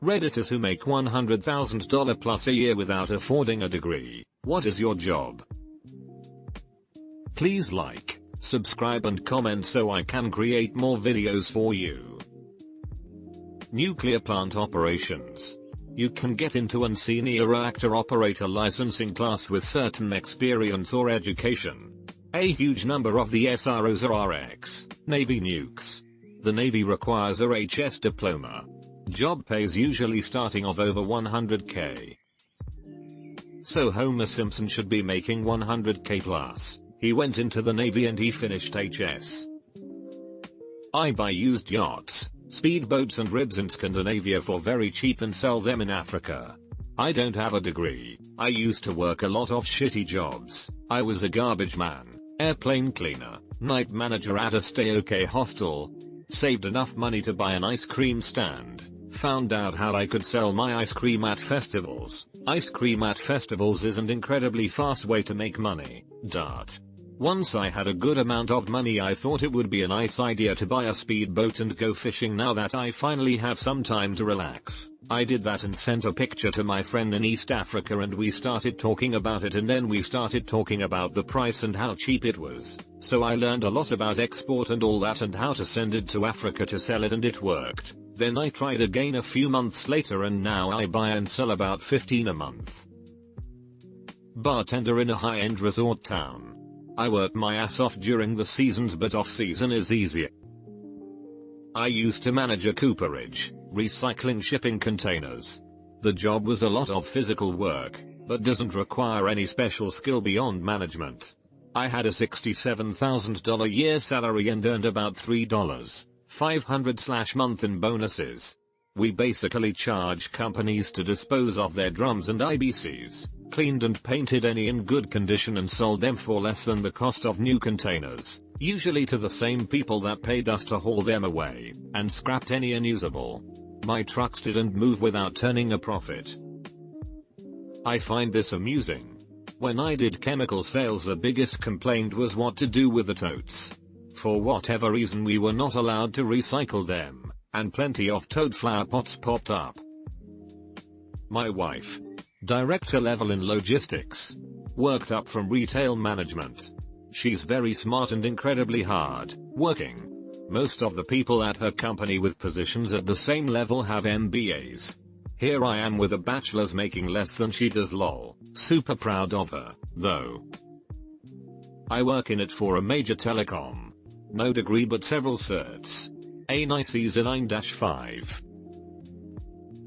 Redditors who make $100,000 plus a year without affording a degree. What is your job? Please like, subscribe and comment so I can create more videos for you. Nuclear plant operations. You can get into an senior reactor operator licensing class with certain experience or education. A huge number of the SROs are RX, Navy nukes. The Navy requires a HS diploma. Job pays usually starting of over 100k. So Homer Simpson should be making 100k plus. He went into the Navy and he finished HS. I buy used yachts, speedboats and ribs in Scandinavia for very cheap and sell them in Africa. I don't have a degree. I used to work a lot of shitty jobs. I was a garbage man, airplane cleaner, night manager at a stay-okay hostel. Saved enough money to buy an ice cream stand. Found out how I could sell my ice cream at festivals. Ice cream at festivals is an incredibly fast way to make money. Once I had a good amount of money, I thought it would be a nice idea to buy a speedboat and go fishing now that I finally have some time to relax. I did that and sent a picture to my friend in East Africa and we started talking about it, and then we started talking about the price and how cheap it was. So I learned a lot about export and all that and how to send it to Africa to sell it, and it worked. Then I tried again a few months later and now I buy and sell about 15 a month. Bartender in a high-end resort town. I work my ass off during the seasons, but off season is easier. I used to manage a cooperage, recycling shipping containers. The job was a lot of physical work, but doesn't require any special skill beyond management. I had a $67,000 year salary and earned about $3,500 month in bonuses. We basically charge companies to dispose of their drums and IBCs, cleaned and painted any in good condition and sold them for less than the cost of new containers, usually to the same people that paid us to haul them away, and scrapped any unusable. My trucks didn't move without turning a profit. I find this amusing. When I did chemical sales, the biggest complaint was what to do with the totes. For whatever reason we were not allowed to recycle them, and plenty of toad flower pots popped up. My wife, director level in logistics, worked up from retail management. She's very smart and incredibly hard working. Most of the people at her company with positions at the same level have MBAs. Here I am with a bachelor's making less than she does, lol. Super proud of her, though. I work in it for a major telecom. No degree but several certs. A nice ISA 9-5.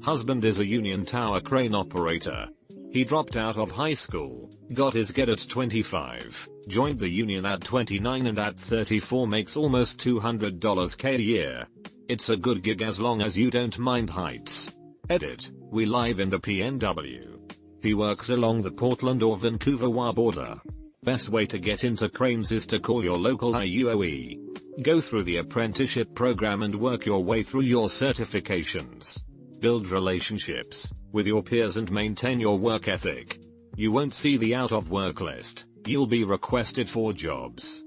Husband is a Union Tower crane operator. He dropped out of high school, got his get at 25, joined the union at 29 and at 34 makes almost $200k a year. It's a good gig as long as you don't mind heights. Edit, we live in the PNW. He works along the Portland or Vancouver border. Best way to get into cranes is to call your local IUOE. Go through the apprenticeship program and work your way through your certifications. Build relationships with your peers and maintain your work ethic. You won't see the out of work list. You'll be requested for jobs.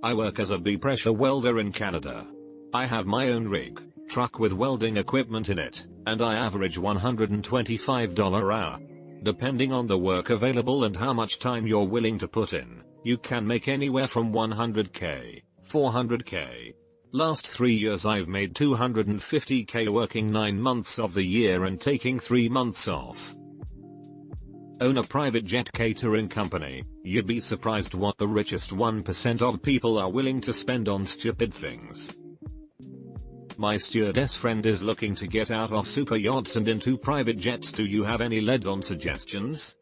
I work as a B-pressure welder in Canada. I have my own rig, truck with welding equipment in it, and I average $125 an hour. Depending on the work available and how much time you're willing to put in, you can make anywhere from 100k, 400k. Last 3 years I've made 250k working 9 months of the year and taking 3 months off. Own a private jet catering company. You'd be surprised what the richest 1% of people are willing to spend on stupid things. My stewardess friend is looking to get out of super yachts and into private jets. Do you have any leads on suggestions?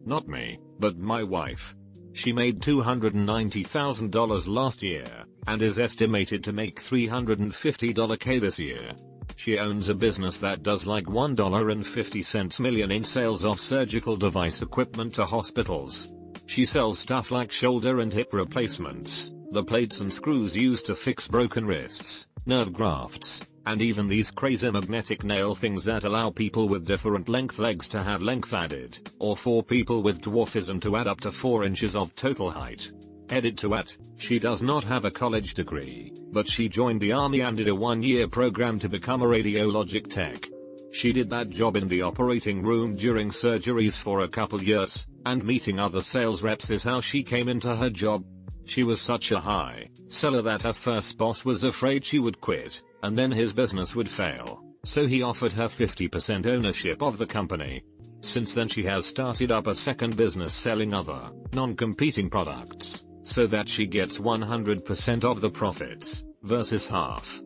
Not me, but my wife. She made $290,000 last year, and is estimated to make $350k this year. She owns a business that does like $1.50 million in sales of surgical device equipment to hospitals. She sells stuff like shoulder and hip replacements, the plates and screws used to fix broken wrists, nerve grafts, and even these crazy magnetic nail things that allow people with different length legs to have length added, or for people with dwarfism to add up to 4 inches of total height. Edit to at, she does not have a college degree, but she joined the army and did a 1-year program to become a radiologic tech. She did that job in the operating room during surgeries for a couple years, and meeting other sales reps is how she came into her job. She was such a high seller that her first boss was afraid she would quit, and then his business would fail, so he offered her 50% ownership of the company. Since then she has started up a second business selling other, non-competing products, so that she gets 100% of the profits, versus half.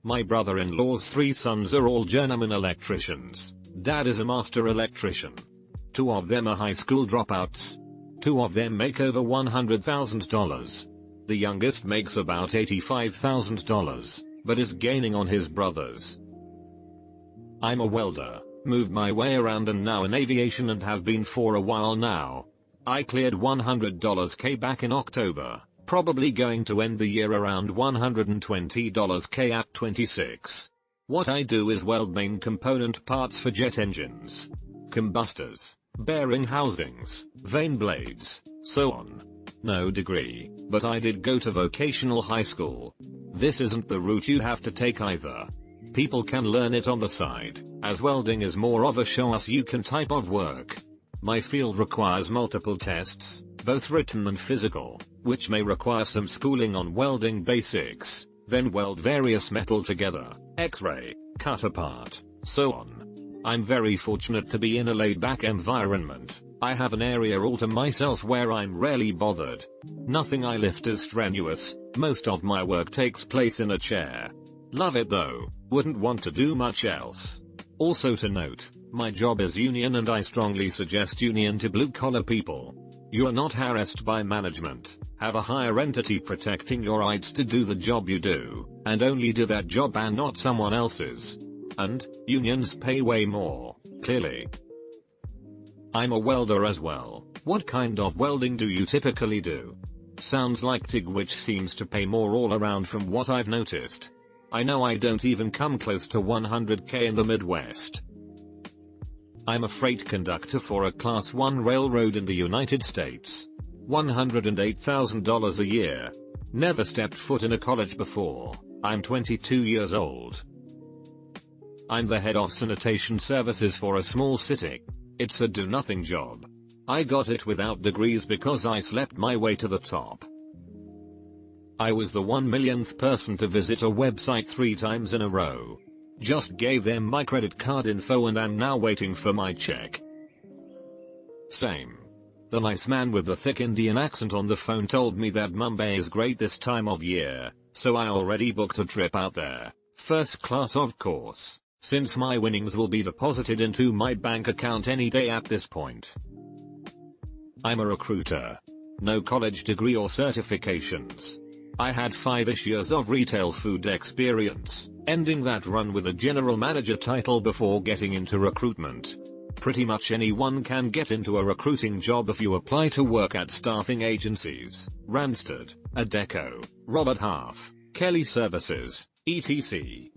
My brother-in-law's 3 sons are all journeyman electricians. Dad is a master electrician. 2 of them are high school dropouts. 2 of them make over $100,000. The youngest makes about $85,000, but is gaining on his brothers. I'm a welder, moved my way around and now in aviation and have been for a while now. I cleared $100K back in October, probably going to end the year around $120K at 26. What I do is weld main component parts for jet engines, combustors, bearing housings, vane blades, so on. No degree, but I did go to vocational high school. This isn't the route you have to take either. People can learn it on the side, as welding is more of a show-us-you-can type of work. My field requires multiple tests, both written and physical, which may require some schooling on welding basics, then weld various metal together, X-ray, cut apart, so on. I'm very fortunate to be in a laid-back environment. I have an area all to myself where I'm rarely bothered. Nothing I lift is strenuous, most of my work takes place in a chair. Love it though, wouldn't want to do much else. Also to note, my job is union and I strongly suggest union to blue-collar people. You are not harassed by management, have a higher entity protecting your rights to do the job you do, and only do that job and not someone else's. And, unions pay way more, clearly. I'm a welder as well. What kind of welding do you typically do? Sounds like TIG, which seems to pay more all around from what I've noticed. I know I don't even come close to 100K in the Midwest. I'm a freight conductor for a Class 1 railroad in the United States. $108,000 a year. Never stepped foot in a college before. I'm 22 years old. I'm the head of sanitation services for a small city. It's a do-nothing job. I got it without degrees because I slept my way to the top. I was the 1 millionth person to visit a website 3 times in a row. Just gave them my credit card info and am now waiting for my check. Same. The nice man with the thick Indian accent on the phone told me that Mumbai is great this time of year, so I already booked a trip out there, first class of course, since my winnings will be deposited into my bank account any day at this point. I'm a recruiter. No college degree or certifications. I had 5-ish years of retail food experience, ending that run with a general manager title before getting into recruitment. Pretty much anyone can get into a recruiting job if you apply to work at staffing agencies, Randstad, Adecco, Robert Half, Kelly Services, etc.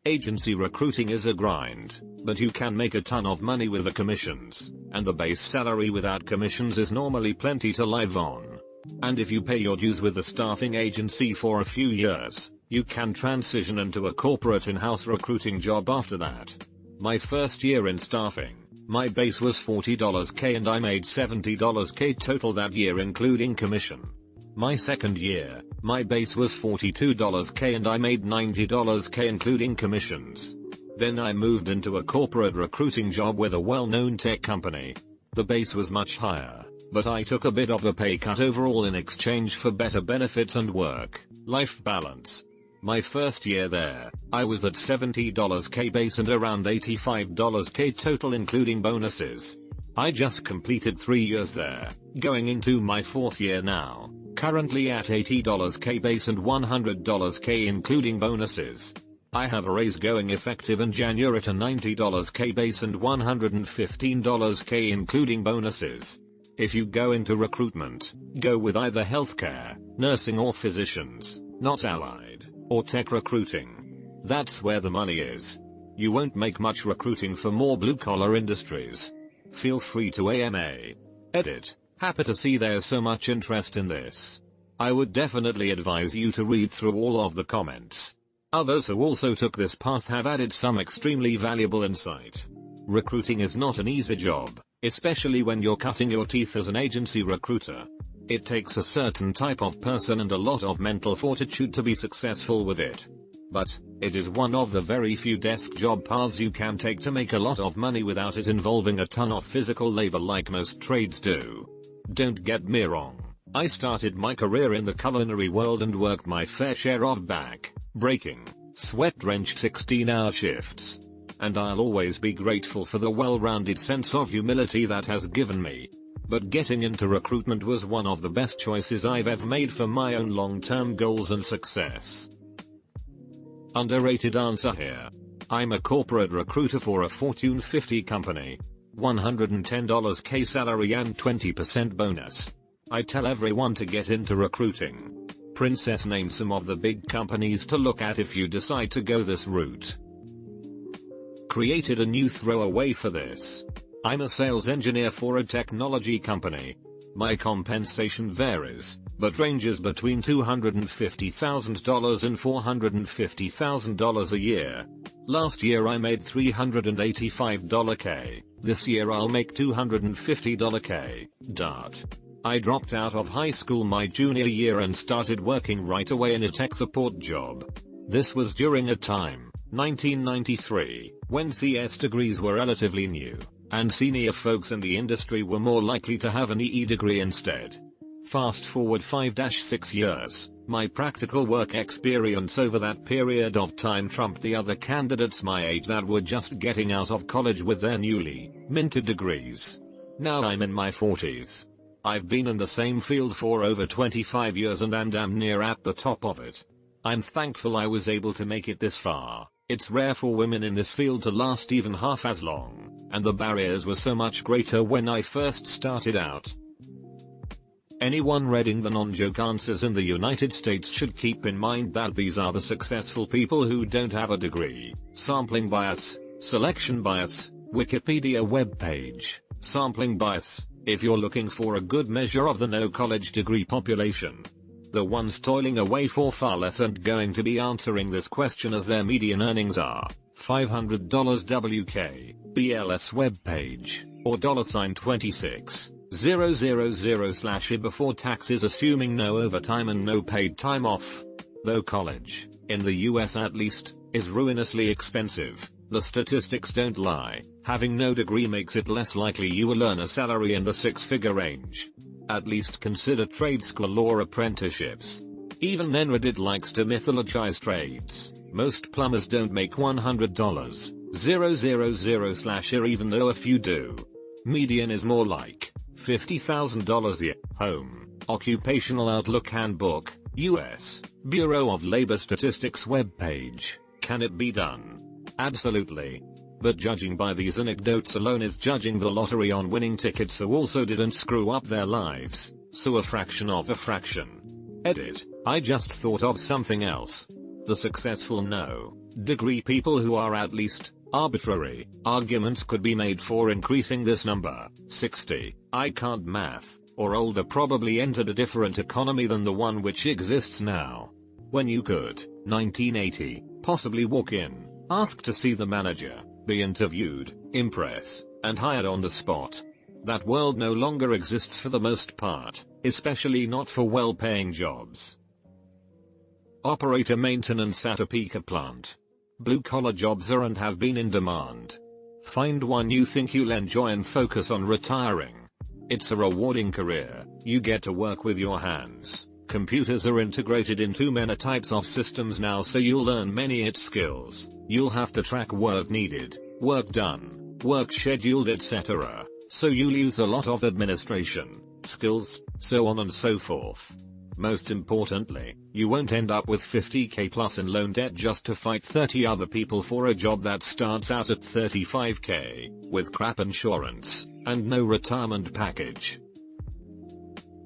Agency recruiting is a grind, but you can make a ton of money with the commissions, and the base salary without commissions is normally plenty to live on. And if you pay your dues with the staffing agency for a few years, you can transition into a corporate in-house recruiting job after that. My first year in staffing, my base was $40K and I made $70K total that year including commission. My second year, my base was $42K and I made $90K including commissions. Then I moved into a corporate recruiting job with a well-known tech company. The base was much higher, but I took a bit of a pay cut overall in exchange for better benefits and work-life balance. My first year there, I was at $70K base and around $85K total including bonuses. I just completed 3 years there, going into my 4th year now, currently at $80K base and $100K including bonuses. I have a raise going effective in January to $90K base and $115K including bonuses. If you go into recruitment, go with either healthcare, nursing or physicians, not allied, or tech recruiting. That's where the money is. You won't make much recruiting for more blue-collar industries. Feel free to AMA. Edit. Happy to see there's so much interest in this. I would definitely advise you to read through all of the comments. Others who also took this path have added some extremely valuable insight. Recruiting is not an easy job, especially when you're cutting your teeth as an agency recruiter. It takes a certain type of person and a lot of mental fortitude to be successful with it. But, it is one of the very few desk job paths you can take to make a lot of money without it involving a ton of physical labor like most trades do. Don't get me wrong, I started my career in the culinary world and worked my fair share of back, breaking, sweat-drenched 16-hour shifts. And I'll always be grateful for the well-rounded sense of humility that has given me. But getting into recruitment was one of the best choices I've ever made for my own long-term goals and success. Underrated answer here. I'm a corporate recruiter for a Fortune 50 company. $110K salary and 20% bonus. I tell everyone to get into recruiting. Princess names some of the big companies to look at if you decide to go this route. Created a new throwaway for this. I'm a sales engineer for a technology company. My compensation varies, but ranges between $250,000 and $450,000 a year. Last year I made $385K. This year I'll make $250K. I dropped out of high school my junior year and started working right away in a tech support job. This was during a time, 1993, when CS degrees were relatively new, and senior folks in the industry were more likely to have an EE degree instead. Fast forward 5-6 years, my practical work experience over that period of time trumped the other candidates my age that were just getting out of college with their newly minted degrees. Now I'm in my 40s. I've been in the same field for over 25 years and am damn near at the top of it. I'm thankful I was able to make it this far. It's rare for women in this field to last even half as long, and the barriers were so much greater when I first started out. Anyone reading the non-joke answers in the United States should keep in mind that these are the successful people who don't have a degree. Sampling bias, selection bias, Wikipedia webpage, sampling bias. If you're looking for a good measure of the no college degree population, the ones toiling away for far less aren't going to be answering this question as their median earnings are $500 WK, BLS webpage, or $26,000/IB before taxes assuming no overtime and no paid time off. Though college, in the US at least, is ruinously expensive, the statistics don't lie. Having no degree makes it less likely you will earn a salary in the six-figure range. At least consider trade school or apprenticeships. Even then Reddit likes to mythologize trades. Most plumbers don't make $100,000/year even though a few do. Median is more like $50,000 a year. Home, Occupational Outlook Handbook, US, Bureau of Labor Statistics webpage. Can it be done? Absolutely. But judging by these anecdotes alone is judging the lottery on winning tickets who also didn't screw up their lives, so a fraction of a fraction. Edit, I just thought of something else. The successful no-degree people who are at least arbitrary arguments could be made for increasing this number. 60, I can't math, or older probably entered a different economy than the one which exists now. When you could, 1980, possibly walk in, ask to see the manager, be interviewed, impress, and hired on the spot. That world no longer exists for the most part, especially not for well-paying jobs. Operator maintenance at a pika plant. Blue-collar jobs are and have been in demand. Find one you think you'll enjoy and focus on retiring. It's a rewarding career. You get to work with your hands. Computers are integrated into many types of systems now, so you'll learn many its skills. You'll have to track work needed, work done, work scheduled, etc. So you'll use a lot of administration skills, so on and so forth. Most importantly, you won't end up with 50k plus in loan debt just to fight 30 other people for a job that starts out at 35k, with crap insurance, and no retirement package.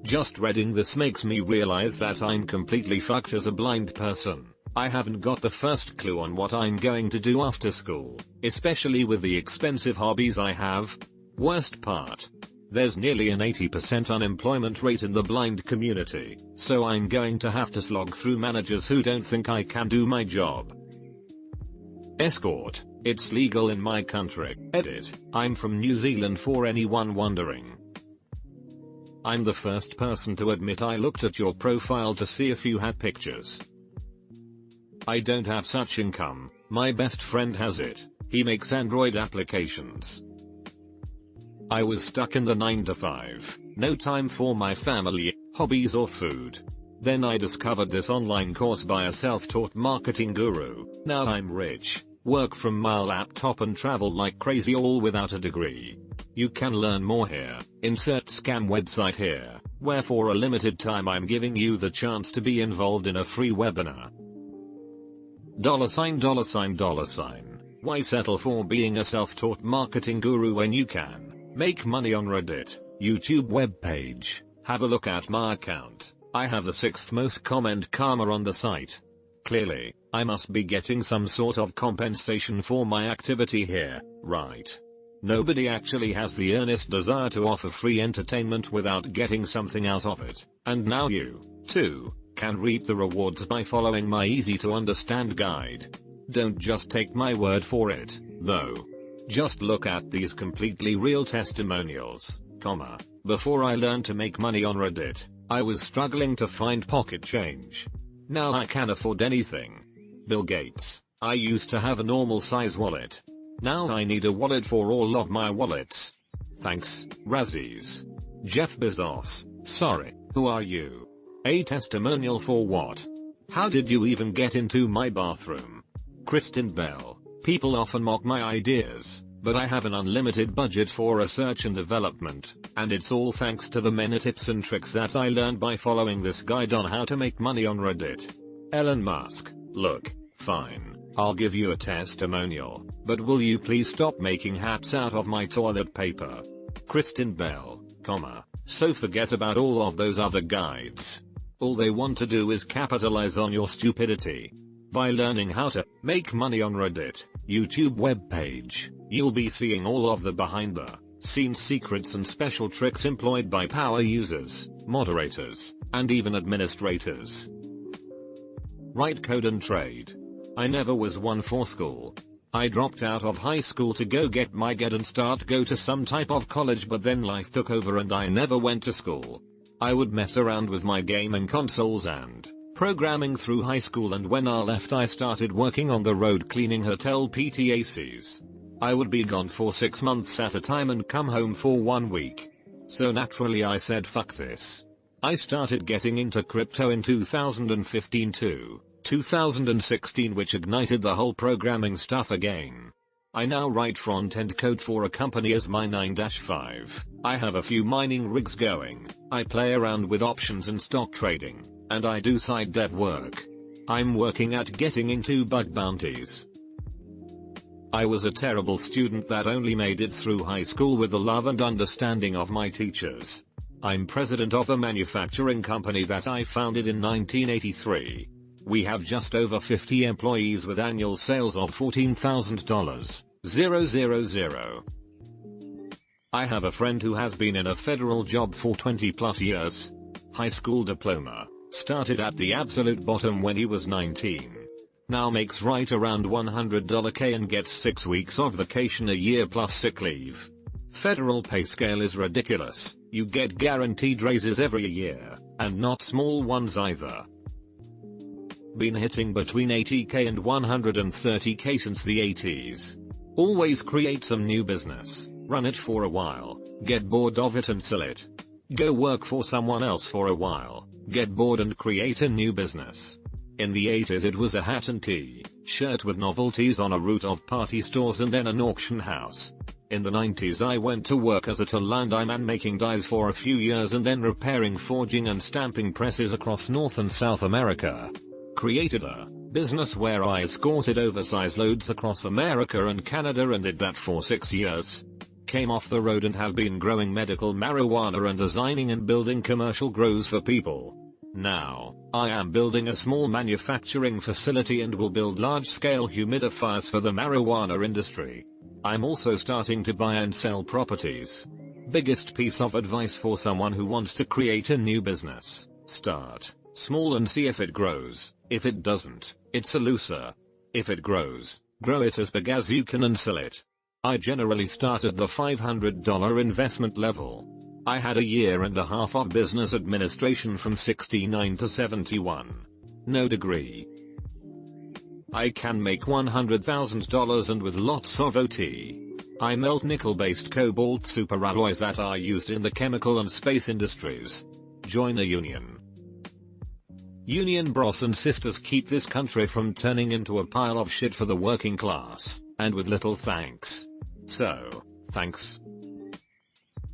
Just reading this makes me realize that I'm completely fucked as a blind person. I haven't got the first clue on what I'm going to do after school, especially with the expensive hobbies I have. Worst part. There's nearly an 80% unemployment rate in the blind community, so I'm going to have to slog through managers who don't think I can do my job. Escort. It's legal in my country. Edit. I'm from New Zealand for anyone wondering. I'm the first person to admit I looked at your profile to see if you had pictures. I don't have such income. My best friend has it. He makes Android applications. I was stuck in the 9 to 5, no time for my family, hobbies or food. Then I discovered this online course by a self-taught marketing guru. Now I'm rich, work from my laptop and travel like crazy all without a degree. You can learn more here. Insert scam website here, where for a limited time I'm giving you the chance to be involved in a free webinar. $. Why settle for being a self-taught marketing guru when you can make money on Reddit, YouTube web page? Have a look at my account. I have the 6th most comment karma on the site. Clearly, I must be getting some sort of compensation for my activity here, right? Nobody actually has the earnest desire to offer free entertainment without getting something out of it, and now you, too, can reap the rewards by following my easy to understand guide. Don't just take my word for it, though. Just look at these completely real testimonials, before I learned to make money on Reddit, I was struggling to find pocket change. Now I can afford anything. Bill Gates. I used to have a normal size wallet. Now I need a wallet for all of my wallets. Thanks, Razzies. Jeff Bezos. Sorry, who are you? A testimonial for what? How did you even get into my bathroom? Kristen Bell. People often mock my ideas, but I have an unlimited budget for research and development, and it's all thanks to the many tips and tricks that I learned by following this guide on how to make money on Reddit. Elon Musk. Look, fine, I'll give you a testimonial, but will you please stop making hats out of my toilet paper? Kristen Bell, so forget about all of those other guides. All they want to do is capitalize on your stupidity. By learning how to make money on Reddit, YouTube web page, you'll be seeing all of the behind the scenes secrets and special tricks employed by power users, moderators, and even administrators. Write code and trade. I never was one for school. I dropped out of high school to go get my GED and go to some type of college, but then life took over and I never went to school. I would mess around with my gaming consoles and programming through high school, and when I left I started working on the road cleaning hotel PTACs. I would be gone for 6 months at a time and come home for 1 week. So naturally I said fuck this. I started getting into crypto in 2015 to 2016, which ignited the whole programming stuff again. I now write front-end code for a company as my 9-5. I have a few mining rigs going. I play around with options and stock trading, and I do side dev work. I'm working at getting into bug bounties. I was a terrible student that only made it through high school with the love and understanding of my teachers. I'm president of a manufacturing company that I founded in 1983. We have just over 50 employees with annual sales of $14,000. I have a friend who has been in a federal job for 20 plus years. High school diploma. Started at the absolute bottom when he was 19. Now makes right around $100K and gets 6 weeks of vacation a year plus sick leave. Federal pay scale is ridiculous. You get guaranteed raises every year, and not small ones either. Been hitting between 80K and 130K since the 80s. Always create some new business, run it for a while, get bored of it and sell it. Go work for someone else for a while, get bored and create a new business. In the 80s it was a hat and t-shirt with novelties on a route of party stores and then an auction house. In the 90s I went to work as a Thailand man making dyes for a few years and then repairing forging and stamping presses across North and South America. Created a business where I escorted oversized loads across America and Canada and did that for 6 years. Came off the road and have been growing medical marijuana and designing and building commercial grows for people. Now, I am building a small manufacturing facility and will build large-scale humidifiers for the marijuana industry. I'm also starting to buy and sell properties. Biggest piece of advice for someone who wants to create a new business: start small and see if it grows. If it doesn't, it's a loser. If it grows, grow it as big as you can and sell it. I generally start at the $500 investment level. I had a year and a half of business administration from 69 to 71. No degree. I can make $100,000 and with lots of OT. I melt nickel-based cobalt superalloys that are used in the chemical and space industries. Join a union. Union bros and sisters keep this country from turning into a pile of shit for the working class, and with little thanks. So, thanks.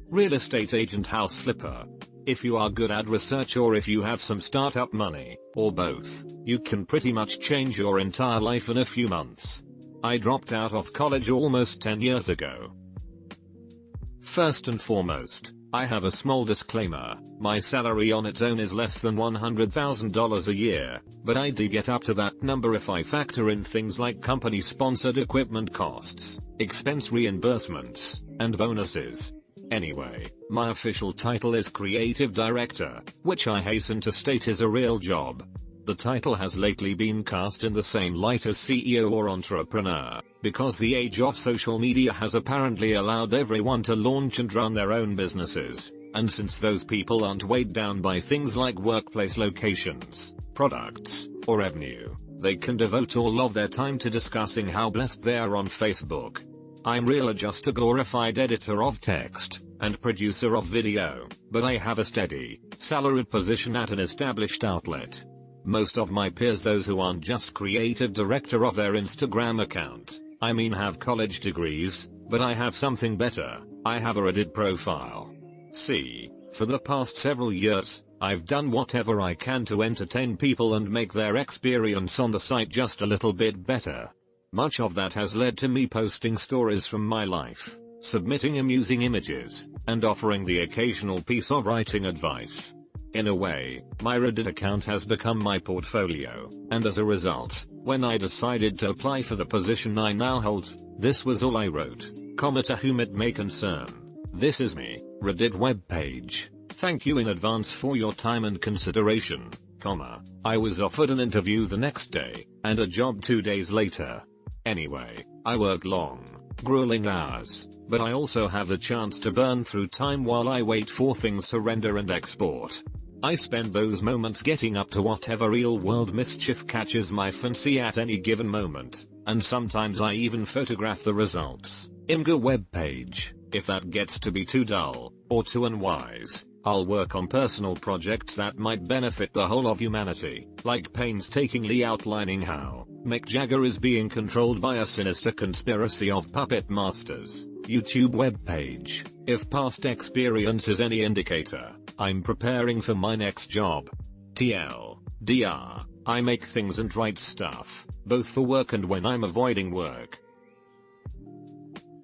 Real estate agent, house flipper. If you are good at research or if you have some startup money, or both, you can pretty much change your entire life in a few months. I dropped out of college almost 10 years ago. First and foremost, I have a small disclaimer: my salary on its own is less than $100,000 a year, but I do get up to that number if I factor in things like company-sponsored equipment costs, expense reimbursements, and bonuses. Anyway, my official title is Creative Director, which I hasten to state is a real job. The title has lately been cast in the same light as CEO or entrepreneur, because the age of social media has apparently allowed everyone to launch and run their own businesses, and since those people aren't weighed down by things like workplace locations, products, or revenue, they can devote all of their time to discussing how blessed they are on Facebook. I'm really just a glorified editor of text, and producer of video, but I have a steady, salaried position at an established outlet. Most of my peers, those who aren't just creative director of their Instagram account, I mean have college degrees, but I have something better: I have a Reddit profile. See, for the past several years, I've done whatever I can to entertain people and make their experience on the site just a little bit better. Much of that has led to me posting stories from my life, submitting amusing images, and offering the occasional piece of writing advice. In a way, my Reddit account has become my portfolio, and as a result, when I decided to apply for the position I now hold, this was all I wrote, to whom it may concern. This is me, Reddit webpage. Thank you in advance for your time and consideration, I was offered an interview the next day, and a job 2 days later. Anyway, I work long, grueling hours, but I also have the chance to burn through time while I wait for things to render and export. I spend those moments getting up to whatever real-world mischief catches my fancy at any given moment, and sometimes I even photograph the results. Imgur webpage. If that gets to be too dull, or too unwise, I'll work on personal projects that might benefit the whole of humanity, like painstakingly outlining how Mick Jagger is being controlled by a sinister conspiracy of puppet masters. YouTube webpage. If past experience is any indicator, I'm preparing for my next job. TLDR, I make things and write stuff, both for work and when I'm avoiding work.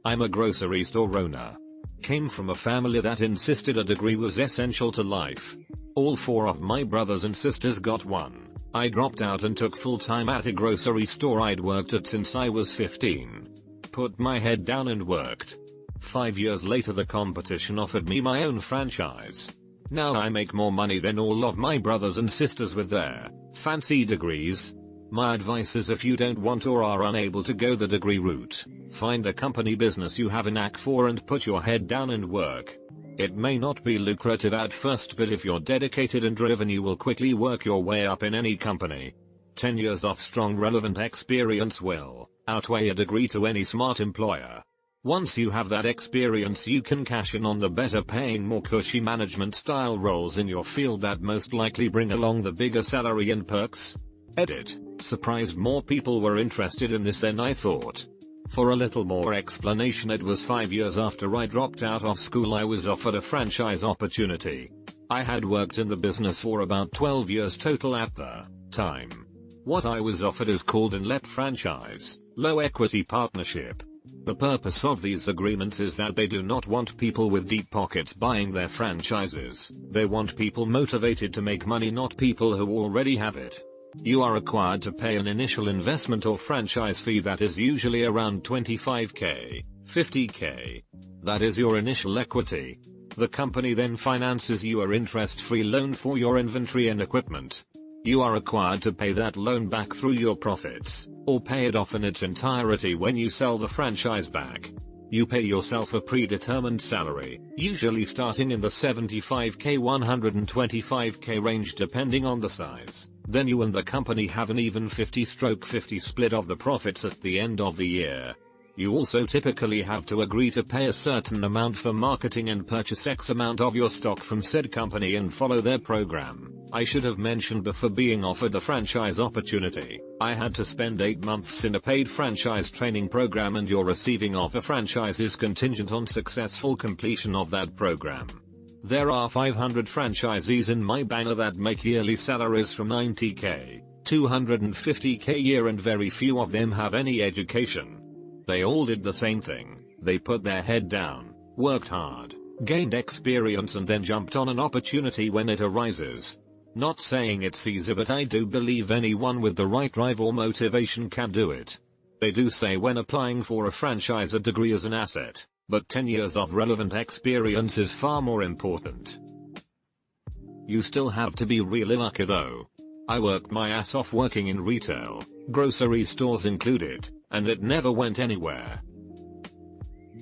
I'm a grocery store owner. Came from a family that insisted a degree was essential to life. All 4 of my brothers and sisters got one. I dropped out and took full time at a grocery store I'd worked at since I was 15. Put my head down and worked. 5 years later the competition offered me my own franchise. Now I make more money than all of my brothers and sisters with their fancy degrees. My advice is, if you don't want or are unable to go the degree route, find a company business you have a knack for and put your head down and work. It may not be lucrative at first, but if you're dedicated and driven you will quickly work your way up in any company. 10 years of strong relevant experience will outweigh a degree to any smart employer. Once you have that experience you can cash in on the better paying, more cushy management style roles in your field that most likely bring along the bigger salary and perks. Edit. Surprised more people were interested in this than I thought. For a little more explanation, it was 5 years after I dropped out of school I was offered a franchise opportunity. I had worked in the business for about 12 years total at the time. What I was offered is called an LEP franchise, low equity partnership. The purpose of these agreements is that they do not want people with deep pockets buying their franchises. They want people motivated to make money, not people who already have it. You are required to pay an initial investment or franchise fee that is usually around $25K, $50K. That is your initial equity. The company then finances you an interest-free loan for your inventory and equipment. You are required to pay that loan back through your profits, or pay it off in its entirety when you sell the franchise back. You pay yourself a predetermined salary, usually starting in the 75k 125k range depending on the size. Then you and the company have an even 50/50 split of the profits at the end of the year. You also typically have to agree to pay a certain amount for marketing and purchase X amount of your stock from said company and follow their program. I should have mentioned before being offered the franchise opportunity, I had to spend 8 months in a paid franchise training program, and your receiving of a franchise is contingent on successful completion of that program. There are 500 franchisees in my banner that make yearly salaries from 90k, 250k a year, and very few of them have any education. They all did the same thing. They put their head down, worked hard, gained experience, and then jumped on an opportunity when it arises. Not saying it's easy, but I do believe anyone with the right drive or motivation can do it. They do say when applying for a franchise a degree is an asset, but 10 years of relevant experience is far more important. You still have to be really lucky though. I worked my ass off working in retail, grocery stores included, and it never went anywhere.